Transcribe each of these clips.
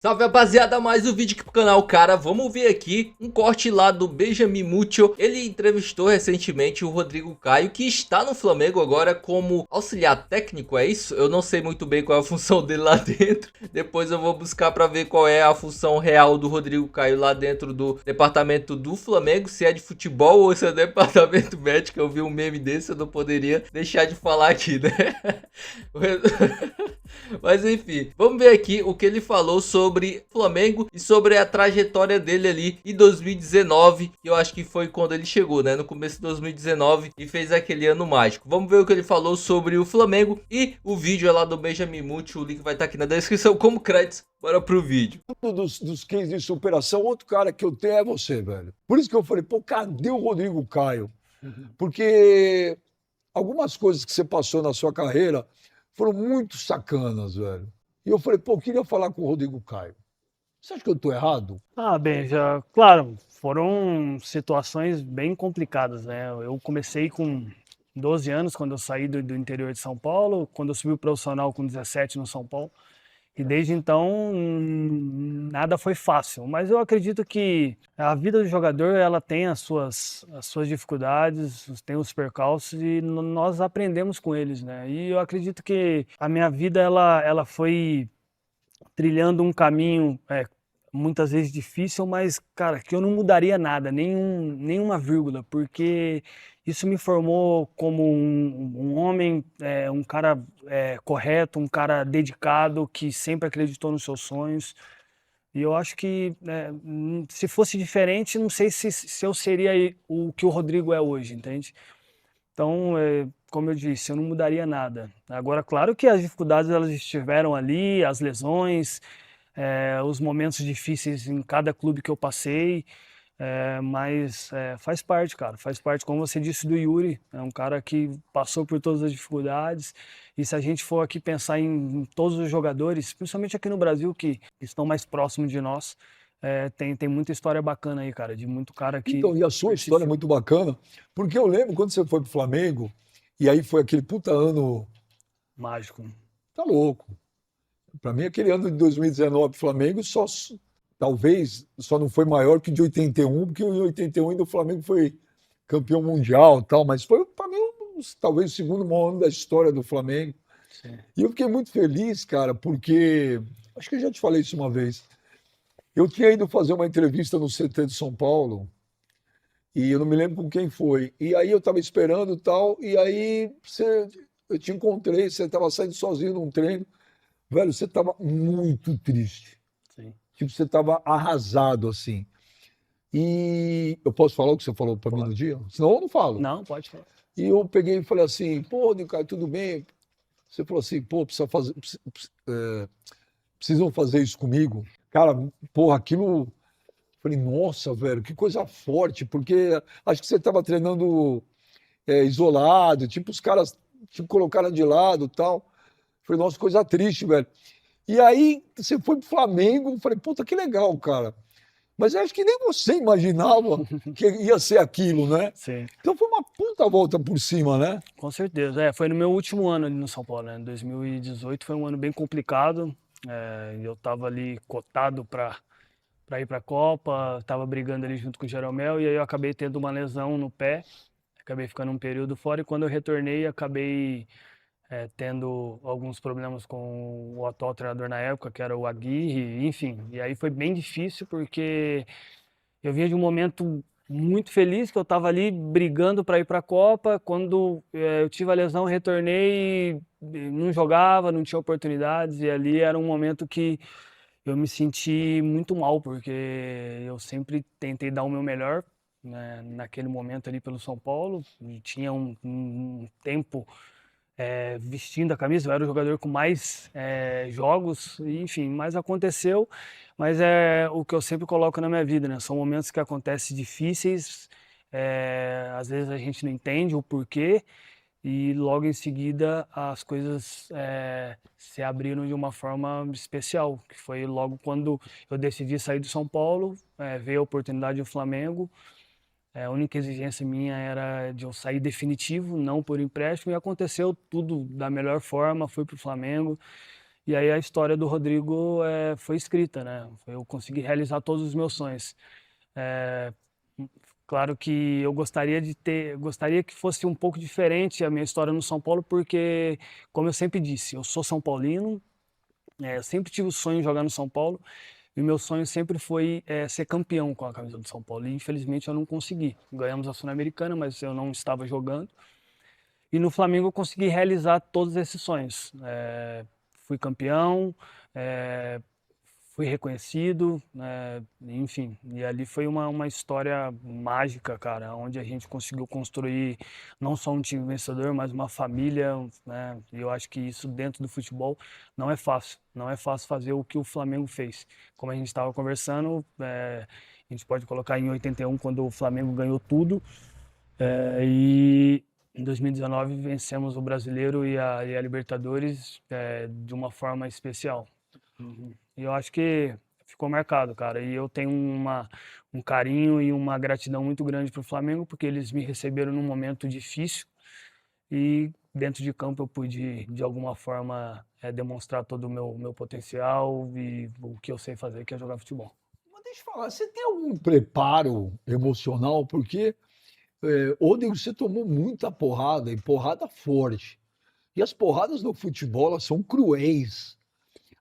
Salve, rapaziada, mais um vídeo aqui pro canal, cara. Vamos ver aqui um corte lá do Benjamin Muccio. Ele entrevistou recentemente o Rodrigo Caio, que está no Flamengo agora como auxiliar técnico, é isso? Eu não sei muito bem qual é a função dele lá dentro. Depois eu vou buscar pra ver qual é a função real do Rodrigo Caio lá dentro do departamento do Flamengo, se é de futebol ou se é departamento médico. Eu vi um meme desse, eu não poderia deixar de falar aqui, né? Mas enfim, vamos ver aqui o que ele falou sobre Flamengo e sobre a trajetória dele ali em 2019, que eu acho que foi quando ele chegou, né? No começo de 2019 e fez aquele ano mágico. Vamos ver o que ele falou sobre o Flamengo e o vídeo é lá do Benjamin Muccio, o link vai estar aqui na descrição como créditos. Bora pro vídeo. Um dos cases de superação, outro cara que eu tenho é você, velho. Por isso que eu falei, pô, cadê o Rodrigo Caio? Porque algumas coisas que você passou na sua carreira foram muito sacanas, velho. E eu falei, pô, eu queria falar com o Rodrigo Caio. Você acha que eu tô errado? Bem, já, claro, foram situações bem complicadas, né? Eu comecei com 12 anos, quando eu saí do interior de São Paulo, quando eu subi o profissional com 17 no São Paulo, e desde então nada foi fácil, mas eu acredito que a vida do jogador, ela tem as suas dificuldades, tem os percalços e nós aprendemos com eles, né? E eu acredito que a minha vida, ela foi trilhando um caminho muitas vezes difícil, mas, cara, que eu não mudaria nada, nenhuma vírgula, porque isso me formou como um homem, um cara correto, um cara dedicado, que sempre acreditou nos seus sonhos. E eu acho que se fosse diferente, não sei se eu seria o que o Rodrigo é hoje, entende? Então, como eu disse, eu não mudaria nada. Agora, claro que as dificuldades elas estiveram ali, as lesões, os momentos difíceis em cada clube que eu passei, mas faz parte, cara, faz parte. Como você disse do Yuri, é um cara que passou por todas as dificuldades. E se a gente for aqui pensar em todos os jogadores, principalmente aqui no Brasil, que estão mais próximos de nós, tem muita história bacana aí, cara, de muito cara que Então, e a sua história é persistiu. muito bacana, porque eu lembro quando você foi pro Flamengo, e aí foi aquele puta ano, Mágico. tá louco. Pra mim, aquele ano de 2019 Flamengo talvez só não foi maior que o de 81, porque em 81 ainda o Flamengo foi campeão mundial, e tal, mas foi para mim talvez o segundo maior ano da história do Flamengo. Sim. E eu fiquei muito feliz, cara, porque acho que eu já te falei isso uma vez. Eu tinha ido fazer uma entrevista no CT de São Paulo e eu não me lembro com quem foi. E aí eu estava esperando e tal, e aí eu te encontrei, você estava saindo sozinho num treino. Velho, você estava muito triste. Sim. Tipo, você estava arrasado, assim. E eu posso falar o que você falou para mim no Pode. dia? Senão eu não falo. Não, pode falar. E eu peguei e falei assim, pô, Nicaio, tudo bem? Você falou assim, pô, precisam fazer isso comigo. Cara, porra, aquilo. Falei, nossa, velho, que coisa forte, porque acho que você estava treinando isolado, tipo, os caras te colocaram de lado e tal. Falei, nossa, coisa triste, velho. E aí você foi pro Flamengo, falei, puta, que legal, cara. Mas eu acho que nem você imaginava que ia ser aquilo, né? Sim, Então foi uma puta volta por cima, né? com certeza. Foi no meu último ano ali no São Paulo, né? 2018 foi um ano bem complicado. Eu estava ali cotado para ir para a Copa, estava brigando ali junto com o Jeromel e aí eu acabei tendo uma lesão no pé, acabei ficando um período fora e quando eu retornei acabei tendo alguns problemas com o atual treinador na época, que era o Aguirre, enfim. E aí foi bem difícil porque eu vinha de um momento muito feliz que eu estava ali brigando para ir para a Copa. Quando eu tive a lesão, eu retornei, não jogava, não tinha oportunidades e ali era um momento que eu me senti muito mal porque eu sempre tentei dar o meu melhor, né, naquele momento ali pelo São Paulo. E tinha um tempo vestindo a camisa, eu era o jogador com mais jogos, enfim, mas aconteceu. Mas é o que eu sempre coloco na minha vida, né? São momentos que acontecem difíceis, às vezes a gente não entende o porquê, e logo em seguida as coisas se abriram de uma forma especial, que foi logo quando eu decidi sair do São Paulo, veio a oportunidade do Flamengo. A única exigência minha era de eu sair definitivo, não por empréstimo, e aconteceu tudo da melhor forma, fui para o Flamengo E aí a história do Rodrigo foi escrita, né? Eu consegui realizar todos os meus sonhos. É, claro que eu gostaria que fosse um pouco diferente a minha história no São Paulo, porque, como eu sempre disse, eu sou São Paulino, eu sempre tive o sonho de jogar no São Paulo, e o meu sonho sempre foi ser campeão com a camisa do São Paulo. E infelizmente eu não consegui. Ganhamos a Sul-Americana, mas eu não estava jogando. E no Flamengo eu consegui realizar todos esses sonhos. Fui campeão, é, fui reconhecido, enfim. E ali foi uma história mágica, cara, onde a gente conseguiu construir não só um time vencedor, mas uma família, né? E eu acho que isso dentro do futebol não é fácil. Não é fácil fazer o que o Flamengo fez. Como a gente estava conversando, a gente pode colocar em 81, quando o Flamengo ganhou tudo, e em 2019 vencemos o Brasileiro e a Libertadores de uma forma especial. E eu acho que ficou marcado, cara. E eu tenho um carinho e uma gratidão muito grande para o Flamengo, porque eles me receberam num momento difícil e dentro de campo eu pude, de alguma forma, demonstrar todo o meu potencial e o que eu sei fazer, que é jogar futebol. Mas deixa eu falar, você tem algum preparo emocional? Porque ontem você tomou muita porrada, e porrada forte. E as porradas no futebol, elas são cruéis.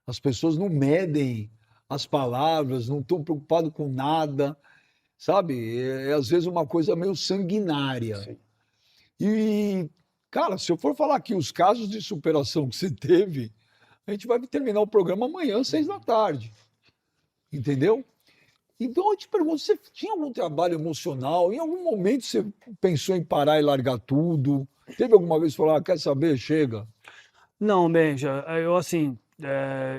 As pessoas não medem as palavras, não estão preocupadas com nada, sabe? Às vezes uma coisa meio sanguinária. Sim. E, cara, se eu for falar aqui os casos de superação que você teve, a gente vai terminar o programa amanhã, 6 da tarde. Entendeu? Então eu te pergunto, você tinha algum trabalho emocional? Em algum momento você pensou em parar e largar tudo? Teve alguma vez que falou, quer saber? Chega. Não, Benja,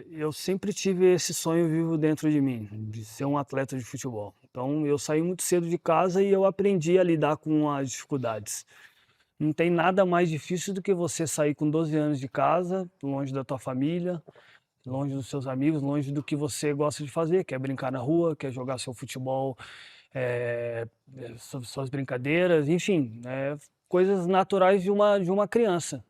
eu sempre tive esse sonho vivo dentro de mim, de ser um atleta de futebol. Então, eu saí muito cedo de casa e eu aprendi a lidar com as dificuldades. Não tem nada mais difícil do que você sair com 12 anos de casa, longe da tua família, longe dos seus amigos, longe do que você gosta de fazer, quer brincar na rua, quer jogar seu futebol, suas brincadeiras, enfim, coisas naturais de uma criança.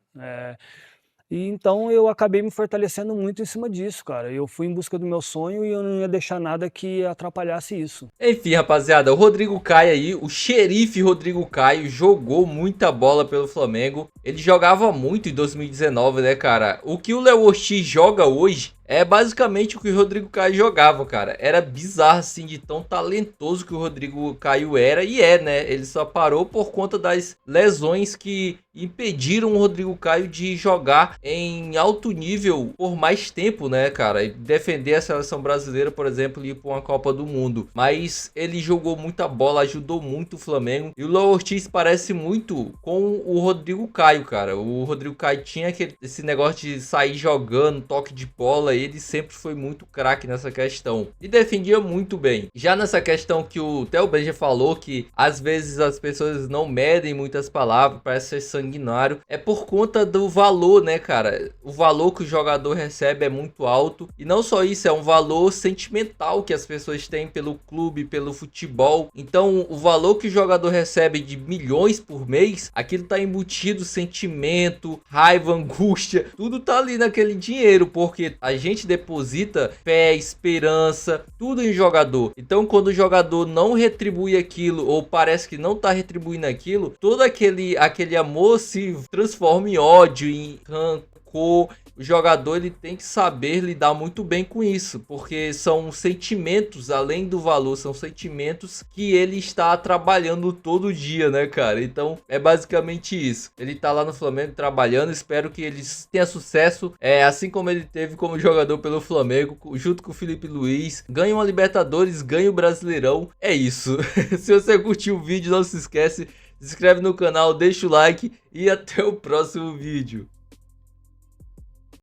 E então eu acabei me fortalecendo muito em cima disso, cara. Eu fui em busca do meu sonho e eu não ia deixar nada que atrapalhasse isso. Enfim, rapaziada, o Rodrigo Caio aí, o xerife Rodrigo Caio, jogou muita bola pelo Flamengo. Ele jogava muito em 2019, né, cara? O que o Léo Ortiz joga hoje é basicamente o que o Rodrigo Caio jogava, cara. Era bizarro, assim, de tão talentoso que o Rodrigo Caio era. E né? Ele só parou por conta das lesões que impediram o Rodrigo Caio de jogar em alto nível por mais tempo, né, cara? E defender a seleção brasileira, por exemplo, e ir para uma Copa do Mundo. Mas ele jogou muita bola, ajudou muito o Flamengo. E o Léo Ortiz parece muito com o Rodrigo Caio, cara. O Rodrigo Caio tinha esse negócio de sair jogando, toque de bola. Ele sempre foi muito craque nessa questão e defendia muito bem. Já nessa questão que o Theo Benja falou, que às vezes as pessoas não medem muitas palavras, parece ser sanguinário, é por conta do valor, né, cara? O valor que o jogador recebe é muito alto, e não só isso, é um valor sentimental que as pessoas têm pelo clube, pelo futebol. Então o valor que o jogador recebe de milhões por mês, aquilo tá embutido sentimento, raiva, angústia, tudo tá ali naquele dinheiro, porque a gente deposita fé, esperança, tudo em jogador. Então quando o jogador não retribui aquilo, ou parece que não tá retribuindo aquilo, todo aquele amor se transforma em ódio, em rancor. O jogador ele tem que saber lidar muito bem com isso, porque são sentimentos, além do valor, são sentimentos que ele está trabalhando todo dia, né, cara? Então é basicamente isso. Ele tá lá no Flamengo trabalhando, espero que ele tenha sucesso, assim como ele teve como jogador pelo Flamengo, junto com o Felipe Luiz. Ganha uma Libertadores, ganha o Brasileirão, é isso. Se você curtiu o vídeo, não se esquece, se inscreve no canal, deixa o like e até o próximo vídeo.